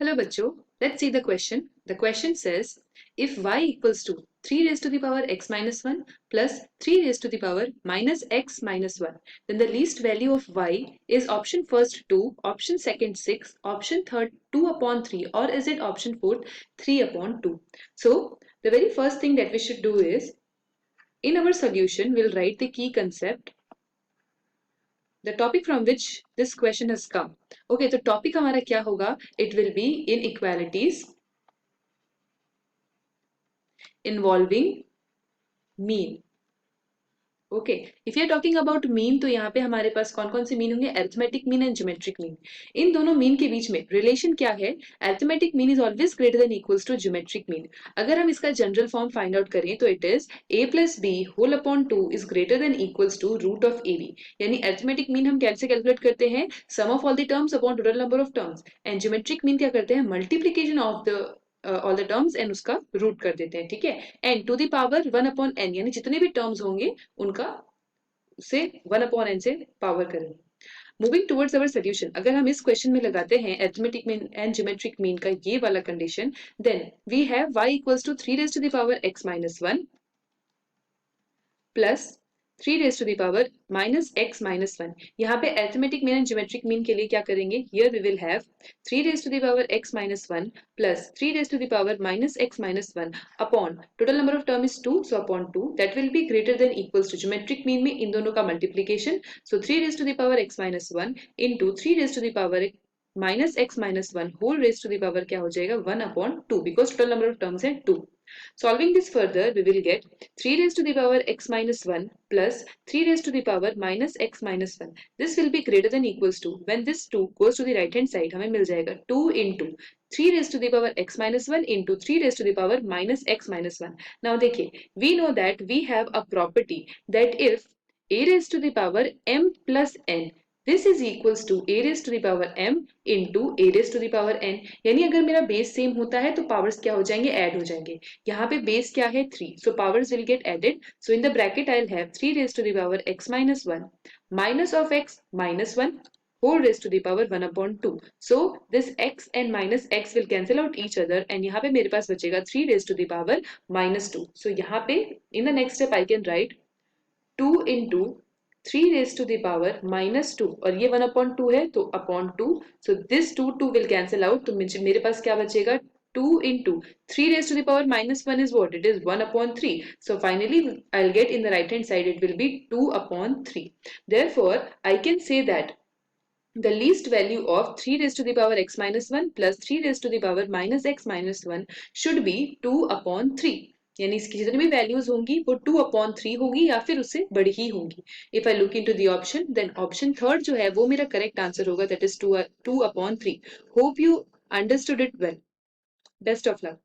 Hello बच्चों, let's see the question. The question says, if y equals to 3 raised to the power x minus 1 plus 3 raised to the power minus x minus 1, then the least value of y is option first 2, option second 6, option third 2 upon 3, or is it option fourth 3 upon 2? So, the very first thing that we should do is, in our solution, we'll write the key concept, the topic from which this question has come. Okay, तो topic हमारा क्या होगा? It will be inequalities involving mean. Okay, if you are talking about mean तो यहाँ पे हमारे पास कौन कौन से मीन होंगे? Arithmetic mean and geometric mean. इन दोनों मीन के बीच में रिलेशन क्या है? Arithmetic mean is always greater than equals to geometric mean. अगर हम इसका जनरल फॉर्म फाइंड आउट करें तो it is a plus B whole upon 2 is greater than equals to root of A B. यानी arithmetic mean हम कैसे calculate करते हैं? Sum of all the terms upon total number of terms. And geometric mean क्या करते हैं? Multiplication of the all the terms and उसका root कर देते हैं. ठीक है, and to the power 1 upon n, यानी जितने भी टर्म्स होंगे उनका से 1 अपॉन n से पावर करेंगे. मूविंग टुवर्ड्स अवर सोल्यूशन, अगर हम इस क्वेश्चन में लगाते हैं arithmetic mean and geometric mean का ये वाला condition, then we have y equals to 3 raise to the power x minus 1 plus 3 raise to the power minus x minus 1. यहाँ पे arithmetic mean and geometric mean के लिए क्या करेंगे? Here we will have 3 raise to the power x minus 1 plus 3 raise to the power minus x minus 1 upon total number of term is 2, so upon 2 that will be greater than equals to geometric mean में इन दोनों का multiplication. So 3 raise to the power x minus 1 into 3 raise to the power minus x minus 1 whole raise to the power क्या हो जाएगा? 1 upon 2, because total number of terms है 2. Solving this further, we will get 3 raised to the power x minus 1 plus 3 raised to the power minus x minus 1. This will be greater than equals to, when this 2 goes to the right hand side, हमें मिल जाएगा 2 into 3 raised to the power x minus 1 into 3 raised to the power minus x minus 1. Now देखिए, we know that we have a property that if a raised to the power m plus n, this is equals to a raised to the power m into a raised to the power n. यानी अगर मेरा base same होता है तो powers क्या हो जाएंगे? Add हो जाएंगे. यहाँ पे बेस क्या है? 3, so powers will get added. So in the bracket I'll have 3 raised to the power x minus 1 minus of x minus 1 whole raised to the power 1 upon 2. So this x and minus x will cancel out each other and यहाँ पे मेरे पास बचेगा 3 raised to the power minus 2. So यहाँ पे in the next step I can write 2 into 3 raised to the power minus 2, और ये 1 upon 2 है तो upon 2. So this 2 will cancel out. तो मेरे पास क्या बचेगा? 2 into 3 raised to the power minus 1 is what? It is 1 upon 3. So finally I'll get in the right hand side it will be 2 upon 3. Therefore I can say that the least value of 3 raised to the power x minus 1 plus 3 raised to the power minus x minus 1 should be 2 upon 3. यानी इसकी जितनी भी values होंगी वो 2 upon 3 होगी या फिर उससे बड़ी ही होंगी. If I look into the option, then option third जो है वो मेरा करेक्ट आंसर होगा, that is 2 upon 3. Hope you understood it well. Best of luck.